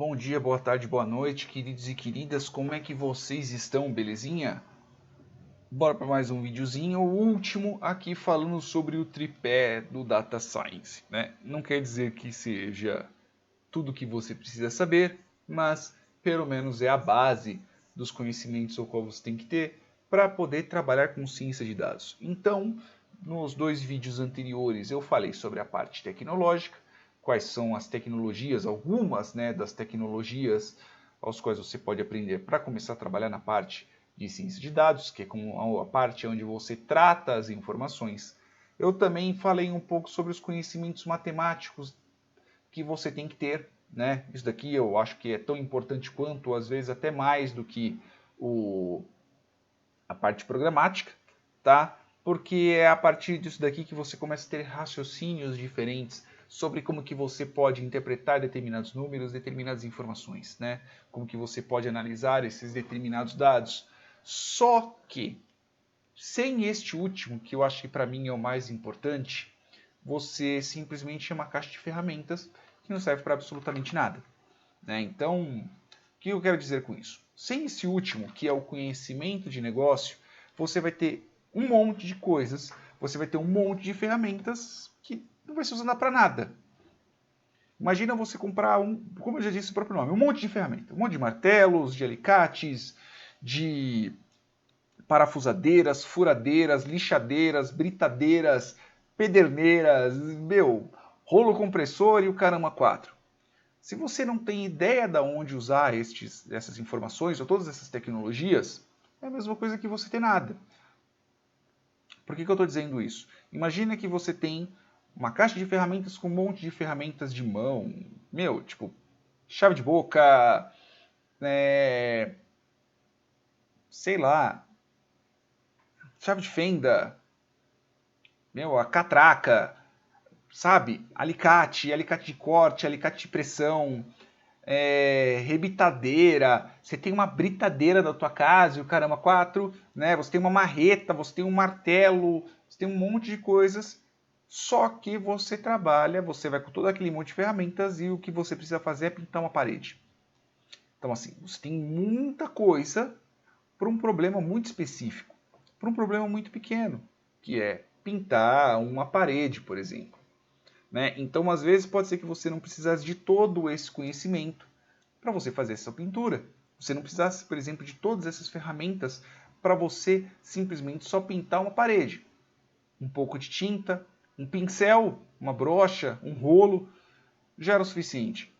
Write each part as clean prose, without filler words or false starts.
Bom dia, boa tarde, boa noite, queridos e queridas, como é que vocês estão, belezinha? Bora para mais um videozinho, o último aqui falando sobre o tripé do Data Science, né? Não quer dizer que seja tudo o que você precisa saber, mas pelo menos é a base dos conhecimentos ao qual você tem que ter para poder trabalhar com ciência de dados. Então, nos dois vídeos anteriores eu falei sobre a parte tecnológica, quais são as tecnologias, algumas das tecnologias aos quais você pode aprender para começar a trabalhar na parte de ciência de dados, que é como a parte onde você trata as informações. Eu também falei um pouco sobre os conhecimentos matemáticos que você tem que ter, né? Isso daqui eu acho que é tão importante quanto, às vezes até mais do que a parte programática, tá? Porque é a partir disso daqui que você começa a ter raciocínios diferentes sobre como que você pode interpretar determinados números, determinadas informações, né? Como que você pode analisar esses determinados dados. Só que, sem este último, que eu acho que para mim é o mais importante, você simplesmente é uma caixa de ferramentas que não serve para absolutamente nada, né? Então, o que eu quero dizer com isso? Sem esse último, que é o conhecimento de negócio, você vai ter um monte de coisas, você vai ter um monte de ferramentas que não vai ser usada para nada. Imagina você comprar como eu já disse o próprio nome, um monte de ferramentas, um monte de martelos, de alicates, de parafusadeiras, furadeiras, lixadeiras, britadeiras, pederneiras, rolo compressor e o caramba 4. Se você não tem ideia de onde usar essas informações ou todas essas tecnologias, é a mesma coisa que você ter nada. Por que eu estou dizendo isso? Imagina que você tem uma caixa de ferramentas com um monte de ferramentas de mão. Tipo, chave de boca, sei lá, chave de fenda, a catraca, sabe? Alicate de corte, alicate de pressão, rebitadeira, você tem uma britadeira da tua casa e o caramba 4, né? Você tem uma marreta, você tem um martelo, você tem um monte de coisas, só que você trabalha, você vai com todo aquele monte de ferramentas e o que você precisa fazer é pintar uma parede. Então assim, você tem muita coisa para um problema muito específico, para um problema muito pequeno, que é pintar uma parede, por exemplo. Né? Então, às vezes, pode ser que você não precisasse de todo esse conhecimento para você fazer essa pintura. Você não precisasse, por exemplo, de todas essas ferramentas para você simplesmente só pintar uma parede. Um pouco de tinta, um pincel, uma brocha, um rolo, já era o suficiente.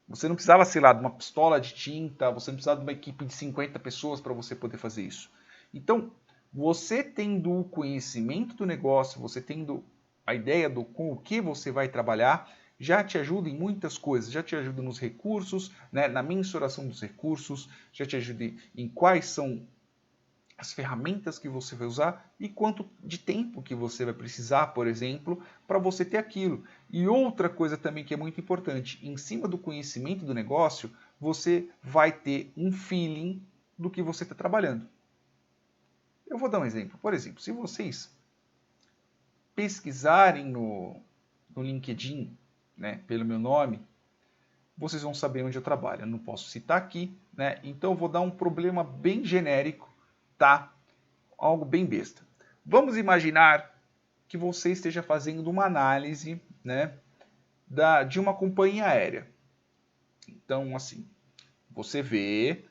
Você não precisava, sei lá, de uma pistola de tinta, você não precisava de uma equipe de 50 pessoas para você poder fazer isso. Então, você tendo o conhecimento do negócio, você tendo a ideia com o que você vai trabalhar, já te ajuda em muitas coisas, já te ajuda nos recursos, né, na mensuração dos recursos, já te ajuda em quais são as ferramentas que você vai usar e quanto de tempo que você vai precisar, por exemplo, para você ter aquilo. E outra coisa também que é muito importante, em cima do conhecimento do negócio, você vai ter um feeling do que você está trabalhando. Eu vou dar um exemplo. Por exemplo, se vocês pesquisarem no LinkedIn, né, pelo meu nome, vocês vão saber onde eu trabalho. Eu não posso citar aqui, né? Então eu vou dar um problema bem genérico, tá? Algo bem besta. Vamos imaginar que você esteja fazendo uma análise, né, de uma companhia aérea. Então, assim, você vê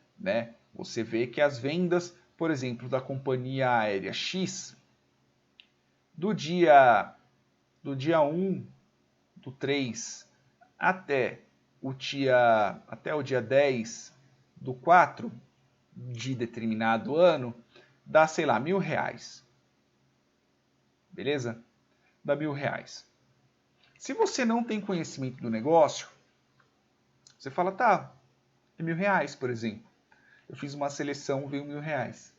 que as vendas, por exemplo, da companhia aérea X, do dia 1 do 3 até o dia 10 do 4 de determinado ano, dá, sei lá, R$1.000. Beleza? Dá R$1.000. Se você não tem conhecimento do negócio, você fala, tá, é R$1.000, por exemplo. Eu fiz uma seleção, veio R$1.000.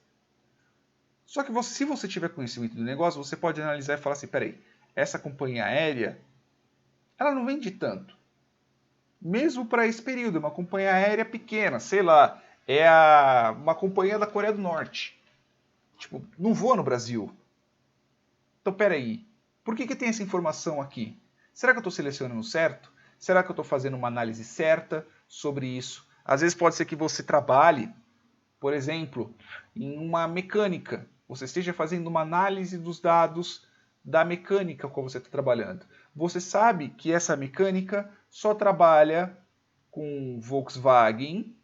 Só que se você tiver conhecimento do negócio, você pode analisar e falar assim, peraí, essa companhia aérea, ela não vende tanto. Mesmo para esse período, uma companhia aérea pequena, sei lá, uma companhia da Coreia do Norte. Tipo, não voa no Brasil. Então, peraí, por que tem essa informação aqui? Será que eu estou selecionando certo? Será que eu estou fazendo uma análise certa sobre isso? Às vezes pode ser que você trabalhe, por exemplo, em uma mecânica. Você esteja fazendo uma análise dos dados da mecânica com você está trabalhando. Você sabe que essa mecânica só trabalha com Volkswagen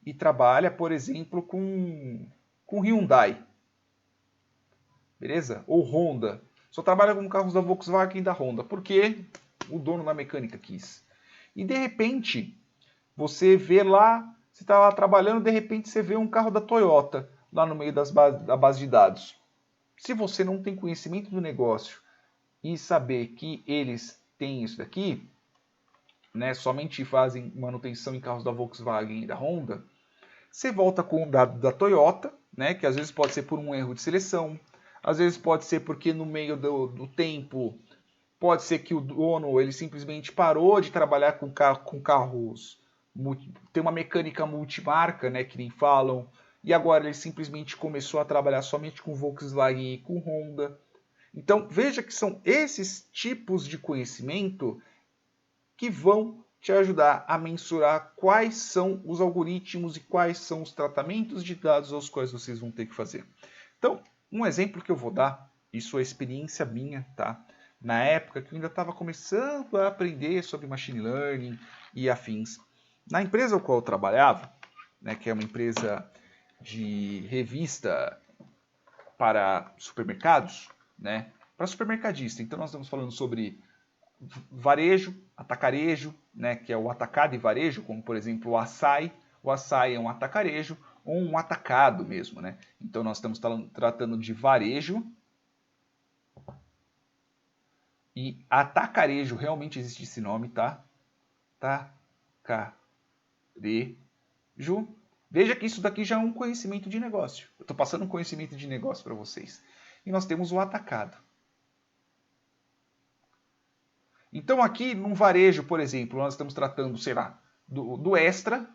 e trabalha, por exemplo, com Hyundai. Beleza? Ou Honda. Só trabalha com carros da Volkswagen e da Honda. Porque o dono da mecânica quis. E de repente, você vê lá, você está lá trabalhando, de repente você vê um carro da Toyota lá no meio da base de dados. Se você não tem conhecimento do negócio e saber que eles têm isso daqui, né, somente fazem manutenção em carros da Volkswagen e da Honda, você volta com o dado da Toyota, né, que às vezes pode ser por um erro de seleção, às vezes pode ser porque no meio do tempo, pode ser que o dono ele simplesmente parou de trabalhar com carros, tem uma mecânica multimarca, né, que nem falam, e agora ele simplesmente começou a trabalhar somente com Volkswagen e com Honda. Então veja que são esses tipos de conhecimento que vão te ajudar a mensurar quais são os algoritmos e quais são os tratamentos de dados aos quais vocês vão ter que fazer. Então, um exemplo que eu vou dar, isso é experiência minha, tá? Na época que eu ainda estava começando a aprender sobre machine learning e afins. Na empresa ao qual eu trabalhava, né, que é uma empresa de revista para supermercados, né, para supermercadista. Então nós estamos falando sobre varejo, atacarejo, né, que é o atacado e varejo, como por exemplo o açaí. O açaí é um atacarejo ou um atacado mesmo, né? Então nós estamos tratando de varejo e atacarejo, realmente existe esse nome, tá? Atacarejo. Veja que isso daqui já é um conhecimento de negócio. Eu estou passando um conhecimento de negócio para vocês. E nós temos o atacado. Então aqui, num varejo, por exemplo, nós estamos tratando, sei lá, do Extra,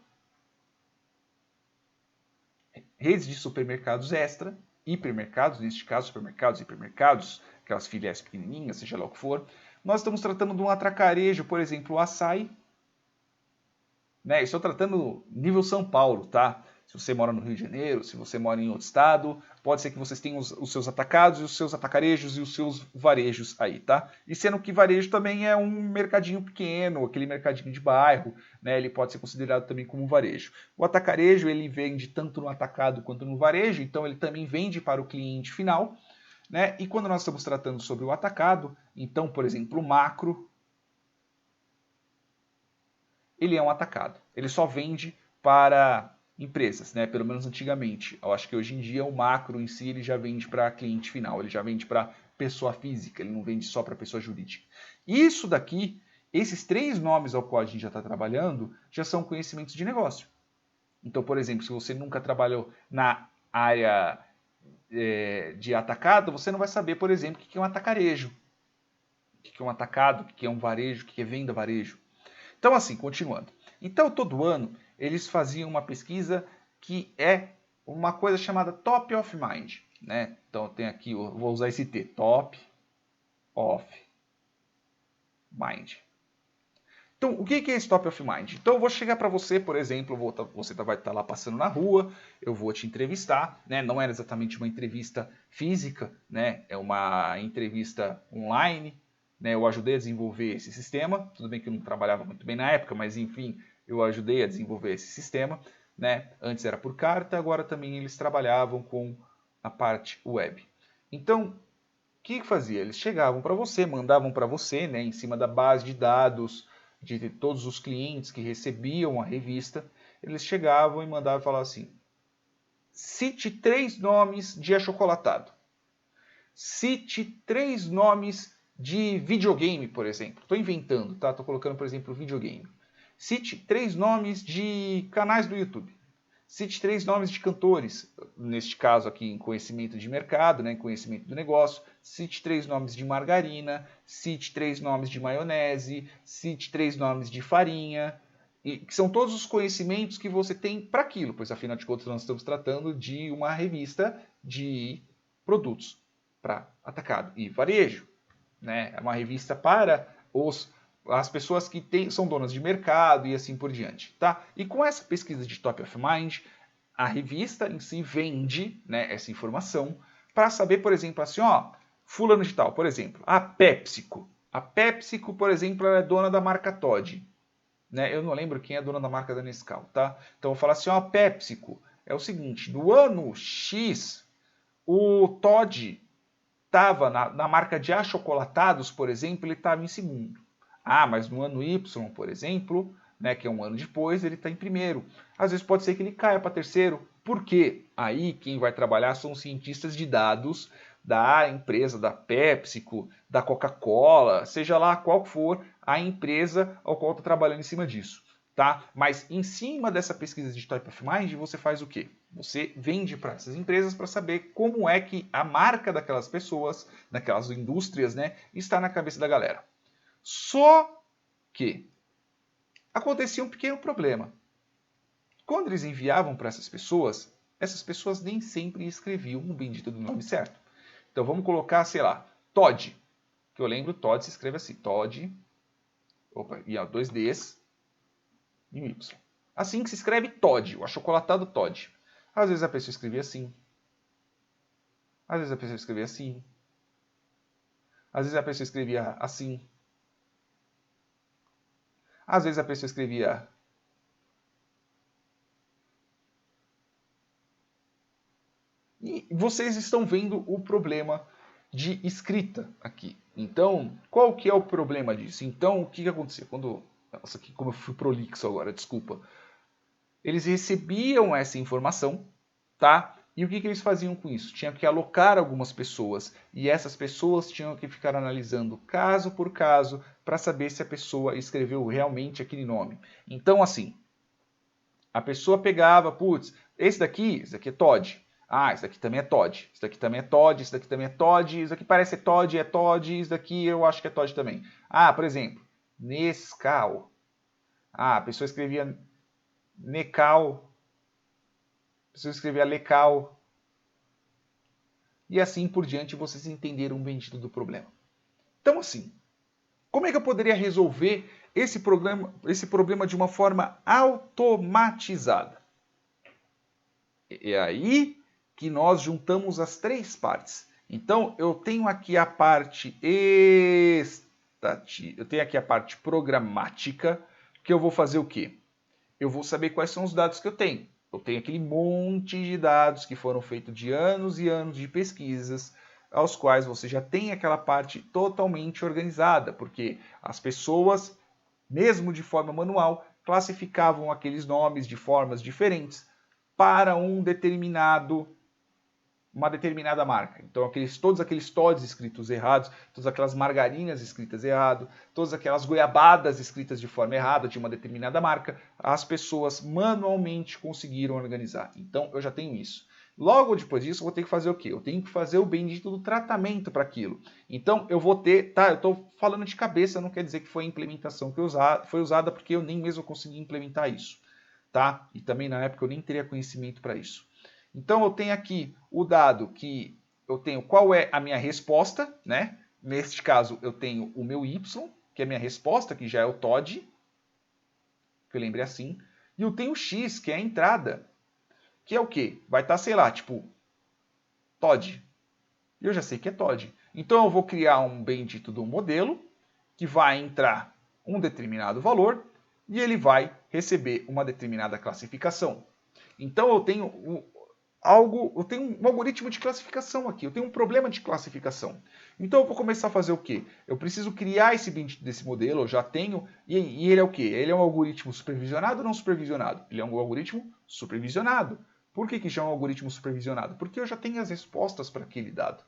redes de supermercados Extra, hipermercados, neste caso, supermercados, hipermercados, aquelas filiais pequenininhas, seja lá o que for. Nós estamos tratando de um atracarejo, por exemplo, o açaí. Né? Estou tratando nível São Paulo, tá? Se você mora no Rio de Janeiro, se você mora em outro estado, pode ser que vocês tenham os seus atacados, os seus atacarejos e os seus varejos aí, tá? E sendo que varejo também é um mercadinho pequeno, aquele mercadinho de bairro, né? Ele pode ser considerado também como varejo. O atacarejo, ele vende tanto no atacado quanto no varejo, então ele também vende para o cliente final, né? E quando nós estamos tratando sobre o atacado, então, por exemplo, o macro, ele é um atacado. Ele só vende para empresas, né? Pelo menos antigamente. Eu acho que hoje em dia o macro em si ele já vende para cliente final, ele já vende para pessoa física, ele não vende só para pessoa jurídica. Isso daqui, esses três nomes ao qual a gente já está trabalhando, já são conhecimentos de negócio. Então, por exemplo, se você nunca trabalhou na área de atacado, você não vai saber, por exemplo, o que é um atacarejo, o que é um atacado, o que é um varejo, o que é venda varejo. Então, assim, continuando. Então, todo ano, eles faziam uma pesquisa que é uma coisa chamada Top of Mind. Né? Então, tem aqui, eu vou usar esse T, Top of Mind. Então, o que é esse Top of Mind? Então, eu vou chegar para você, por exemplo, você vai estar lá passando na rua, eu vou te entrevistar, né? Não era exatamente uma entrevista física, né? É uma entrevista online, né? Eu ajudei a desenvolver esse sistema, tudo bem que eu não trabalhava muito bem na época, mas enfim, eu ajudei a desenvolver esse sistema, né? Antes era por carta, agora também eles trabalhavam com a parte web. Então, o que fazia? Eles chegavam para você, mandavam para você, né? Em cima da base de dados de todos os clientes que recebiam a revista, eles chegavam e mandavam falar assim: cite 3 nomes de achocolatado. Cite 3 nomes de videogame, por exemplo. Estou inventando, tá? Estou colocando, por exemplo, videogame. Cite 3 nomes de canais do YouTube. Cite 3 nomes de cantores, neste caso aqui em conhecimento de mercado, né, em conhecimento do negócio. Cite 3 nomes de margarina, cite 3 nomes de maionese, cite 3 nomes de farinha, que são todos os conhecimentos que você tem para aquilo, pois afinal de contas nós estamos tratando de uma revista de produtos para atacado e varejo. Né? É uma revista para os as pessoas que são donas de mercado e assim por diante, tá? E com essa pesquisa de top of mind, a revista em si vende, né, essa informação para saber, por exemplo, assim, ó, fulano de tal, por exemplo, a PepsiCo. A PepsiCo, por exemplo, ela é dona da marca Toddy, né? Eu não lembro quem é dona da marca da Nescau, tá? Então eu vou falar assim, ó, a PepsiCo é o seguinte, no ano X, o Toddy estava na marca de achocolatados, por exemplo, ele estava em segundo. Ah, mas no ano Y, por exemplo, né, que é um ano depois, ele está em primeiro. Às vezes pode ser que ele caia para terceiro. Por quê? Aí quem vai trabalhar são cientistas de dados da empresa, da PepsiCo, da Coca-Cola, seja lá qual for a empresa ao qual está trabalhando em cima disso. Tá? Mas em cima dessa pesquisa de Top of Mind, você faz o quê? Você vende para essas empresas para saber como é que a marca daquelas pessoas, daquelas indústrias, né, está na cabeça da galera. Só que acontecia um pequeno problema. Quando eles enviavam para essas pessoas nem sempre escreviam o bendito do nome certo. Então vamos colocar, sei lá, Toddy. Que eu lembro, Toddy se escreve assim, Toddy. Opa, e ó, 2 Ds e um Y. Assim que se escreve Toddy, o achocolatado Toddy. Às vezes a pessoa escrevia assim. Às vezes a pessoa escrevia assim. Às vezes a pessoa escrevia assim. Às vezes a pessoa escrevia... E vocês estão vendo o problema de escrita aqui. Então, qual que é o problema disso? Então, o que aconteceu? Nossa, aqui como eu fui prolixo agora, desculpa. Eles recebiam essa informação, tá? E o que eles faziam com isso? Tinham que alocar algumas pessoas e essas pessoas tinham que ficar analisando caso por caso para saber se a pessoa escreveu realmente aquele nome. Então, assim, a pessoa pegava, putz, esse daqui é Toddy. Ah, esse daqui também é Toddy. Esse daqui também é Toddy, esse daqui também é Toddy. Esse daqui parece ser Toddy, é Toddy. Esse daqui eu acho que é Toddy também. Ah, por exemplo, Nescau. Ah, a pessoa escrevia Necal. A pessoa escrevia Lecal. E assim por diante, vocês entenderam o bendito do problema. Então, assim, como é que eu poderia resolver esse problema de uma forma automatizada? É aí que nós juntamos as três partes. Então, eu tenho aqui a parte eu tenho aqui a parte programática, que eu vou fazer o quê? Eu vou saber quais são os dados que eu tenho. Eu tenho aquele monte de dados que foram feitos de anos e anos de pesquisas, aos quais você já tem aquela parte totalmente organizada, porque as pessoas, mesmo de forma manual, classificavam aqueles nomes de formas diferentes para uma determinada marca. Então, todos aqueles Todds escritos errados, todas aquelas margarinas escritas errado, todas aquelas goiabadas escritas de forma errada de uma determinada marca, as pessoas manualmente conseguiram organizar. Então, eu já tenho isso. Logo depois disso, eu vou ter que fazer o quê? Eu tenho que fazer o bendito do tratamento para aquilo. Então, eu vou ter... Tá, eu estou falando de cabeça, não quer dizer que foi a implementação que foi usada, porque eu nem mesmo consegui implementar isso. Tá? E também na época eu nem teria conhecimento para isso. Então eu tenho aqui o dado que eu tenho qual é a minha resposta, né? Neste caso eu tenho o meu y, que é a minha resposta, que já é o Toddy, que eu lembrei assim, e eu tenho o x, que é a entrada, que é o quê? Vai estar, sei lá, tipo, Toddy. E eu já sei que é Toddy. Então eu vou criar um bendito do modelo, que vai entrar um determinado valor, e ele vai receber uma determinada classificação. Então eu tenho eu tenho um algoritmo de classificação aqui, eu tenho um problema de classificação. Então eu vou começar a fazer o quê? Eu preciso criar esse bendito desse modelo, eu já tenho, e ele é o quê? Ele é um algoritmo supervisionado ou não supervisionado? Ele é um algoritmo supervisionado. Por que já é um algoritmo supervisionado? Porque eu já tenho as respostas para aquele dado.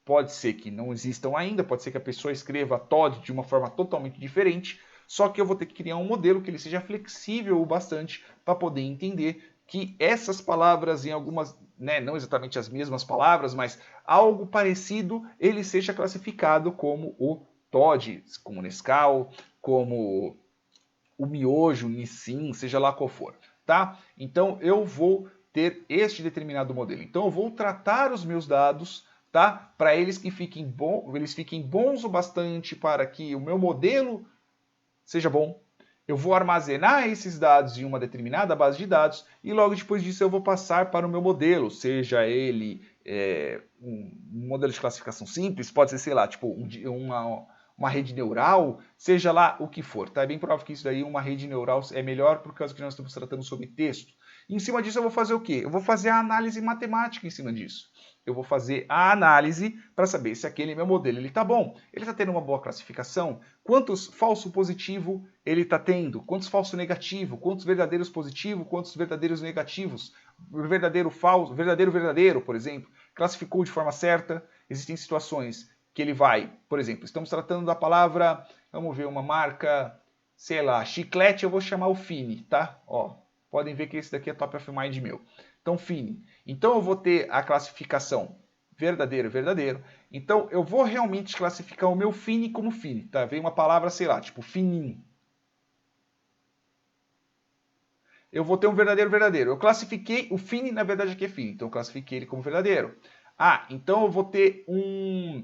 Pode ser que não existam ainda, pode ser que a pessoa escreva Toddy de uma forma totalmente diferente, só que eu vou ter que criar um modelo que ele seja flexível o bastante para poder entender que essas palavras, em algumas, né, não exatamente as mesmas palavras, mas algo parecido, ele seja classificado como o Toddy, como Nescau, como o miojo, Nissin, seja lá qual for, tá? Então eu vou ter este determinado modelo. Então eu vou tratar os meus dados, tá? Para eles fiquem bons o bastante para que o meu modelo seja bom. Eu vou armazenar esses dados em uma determinada base de dados e logo depois disso eu vou passar para o meu modelo, seja ele um modelo de classificação simples, pode ser, sei lá, tipo uma rede neural, seja lá o que for. Tá? É bem provável que isso daí, uma rede neural, é melhor por causa que nós estamos tratando sobre texto. E em cima disso eu vou fazer o quê? Eu vou fazer a análise matemática em cima disso. Eu vou fazer a análise para saber se aquele meu modelo está bom. Ele está tendo uma boa classificação? Quantos falso positivo ele está tendo? Quantos falso negativo? Quantos verdadeiros positivo? Quantos verdadeiros negativos? Verdadeiro falso, verdadeiro, por exemplo. Classificou de forma certa? Existem situações que ele vai, por exemplo, estamos tratando da palavra, vamos ver, uma marca, sei lá, chiclete, eu vou chamar o Fini, tá? Ó, podem ver que esse daqui é top of mind meu. Então, Fini. Então, eu vou ter a classificação verdadeiro, verdadeiro. Então, eu vou realmente classificar o meu Fini como Fini, tá? Vem uma palavra, sei lá, tipo fininho. Eu vou ter um verdadeiro, verdadeiro. Eu classifiquei, o Fini, na verdade, aqui é Fini. Então, eu classifiquei ele como verdadeiro. Ah, então eu vou ter um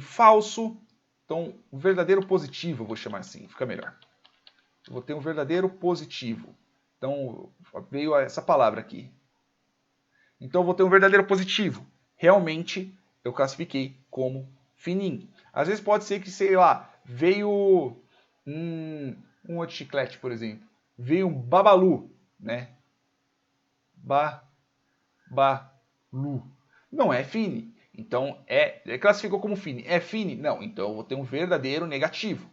falso, então um verdadeiro positivo, eu vou chamar assim, fica melhor. Eu vou ter um verdadeiro positivo. Então veio essa palavra aqui. Então eu vou ter um verdadeiro positivo. Realmente eu classifiquei como fininho. Às vezes pode ser que, sei lá, veio um outro chiclete, por exemplo. Veio um babalu, né? Babalu. Não é fini. Então, classificou como fini. É fini? Não. Então, eu vou ter um verdadeiro negativo.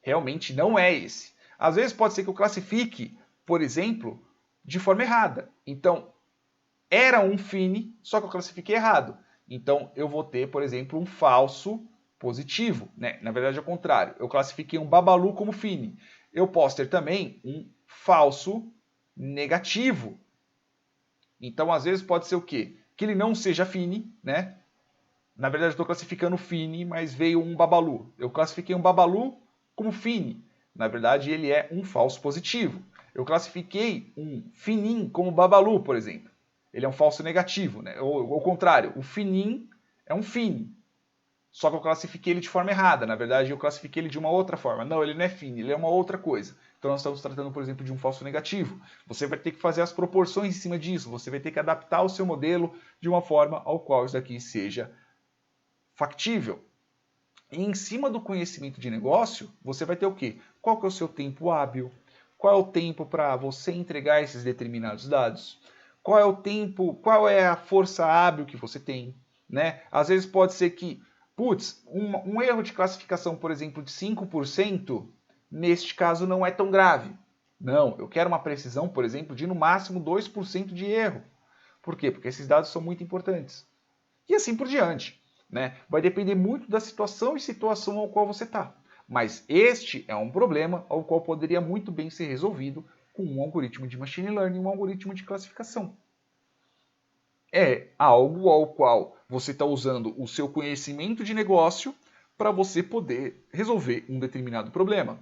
Realmente não é esse. Às vezes pode ser que eu classifique, por exemplo, de forma errada. Então, era um fini, só que eu classifiquei errado. Então, eu vou ter, por exemplo, um falso positivo. Né? Na verdade, é o contrário. Eu classifiquei um babalu como fini. Eu posso ter também um falso negativo. Então, às vezes pode ser o quê? Que ele não seja fini, né? Na verdade, eu estou classificando fini, mas veio um babalu. Eu classifiquei um babalu como fini. Na verdade, ele é um falso positivo. Eu classifiquei um finim como babalu, por exemplo. Ele é um falso negativo, né? Ou ao contrário, o finim é um fini. Só que eu classifiquei ele de forma errada. Na verdade, eu classifiquei ele de uma outra forma. Não, ele não é fini, ele é uma outra coisa. Então, nós estamos tratando, por exemplo, de um falso negativo. Você vai ter que fazer as proporções em cima disso. Você vai ter que adaptar o seu modelo de uma forma ao qual isso daqui seja factível. E em cima do conhecimento de negócio, você vai ter o quê? Qual que é o seu tempo hábil? Qual é o tempo para você entregar esses determinados dados? Qual é o tempo, qual é a força hábil que você tem? Né? Às vezes pode ser que, putz, um erro de classificação, por exemplo, de 5%, neste caso não é tão grave. Não, eu quero uma precisão, por exemplo, de no máximo 2% de erro. Por quê? Porque esses dados são muito importantes. E assim por diante. Né? Vai depender muito da situação e situação ao qual você está. Mas este é um problema ao qual poderia muito bem ser resolvido com um algoritmo de machine learning, um algoritmo de classificação. É algo ao qual você está usando o seu conhecimento de negócio para você poder resolver um determinado problema.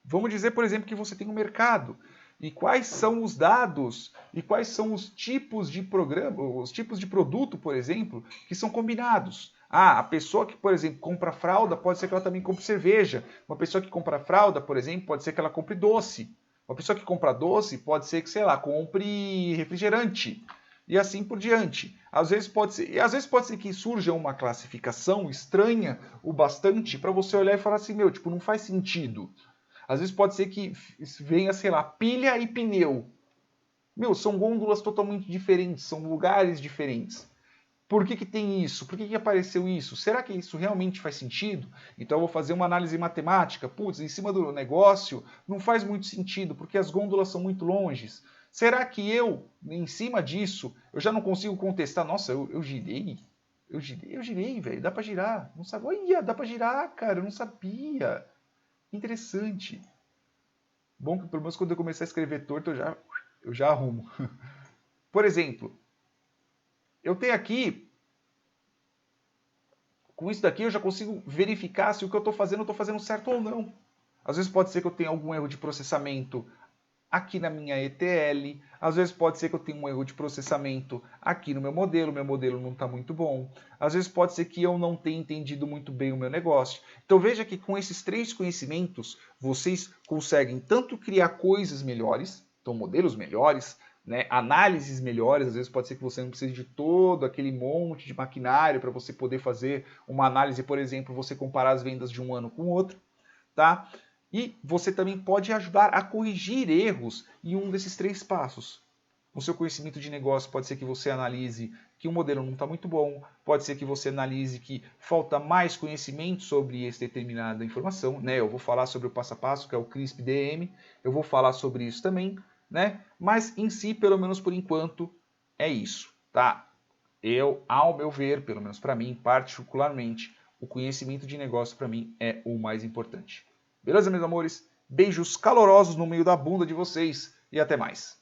Vamos dizer, por exemplo, que você tem um mercado. E quais são os dados e quais são os tipos de programa, os tipos de produto, por exemplo, que são combinados. Ah, a pessoa que, por exemplo, compra fralda, pode ser que ela também compre cerveja. Uma pessoa que compra fralda, por exemplo, pode ser que ela compre doce. Uma pessoa que compra doce pode ser que, sei lá, compre refrigerante. E assim por diante. Às vezes pode ser que surja uma classificação estranha o bastante para você olhar e falar assim, meu, tipo, não faz sentido. Às vezes pode ser que venha, sei lá, pilha e pneu. Meu, são gôndolas totalmente diferentes, são lugares diferentes. Por que tem isso? Por que apareceu isso? Será que isso realmente faz sentido? Então eu vou fazer uma análise matemática. Putz, em cima do negócio não faz muito sentido, porque as gôndolas são muito longes. Será que eu, em cima disso, eu já não consigo contestar? Nossa, eu girei? Eu girei, velho. Dá pra girar. Não sabia. Olha, dá pra girar, cara. Eu não sabia. Interessante. Bom que pelo menos quando eu começar a escrever torto eu já arrumo. Por exemplo, eu tenho aqui, com isso daqui eu já consigo verificar se o que eu estou fazendo certo ou não. Às vezes pode ser que eu tenha algum erro de processamento aqui na minha ETL, às vezes pode ser que eu tenha um erro de processamento aqui no meu modelo não está muito bom, às vezes pode ser que eu não tenha entendido muito bem o meu negócio. Então veja que com esses 3 conhecimentos, vocês conseguem tanto criar coisas melhores, então modelos melhores, né, análises melhores, às vezes pode ser que você não precise de todo aquele monte de maquinário para você poder fazer uma análise, por exemplo, você comparar as vendas de um ano com o outro, tá? E você também pode ajudar a corrigir erros em um desses 3 passos. No seu conhecimento de negócio, pode ser que você analise que o modelo não está muito bom, pode ser que você analise que falta mais conhecimento sobre essa determinada informação, né? Eu vou falar sobre o passo a passo, que é o CRISP-DM, eu vou falar sobre isso também, né? Mas em si, pelo menos por enquanto, é isso, tá? Ao meu ver, pelo menos para mim, particularmente, o conhecimento de negócio para mim é o mais importante. Beleza, meus amores? Beijos calorosos no meio da bunda de vocês e até mais.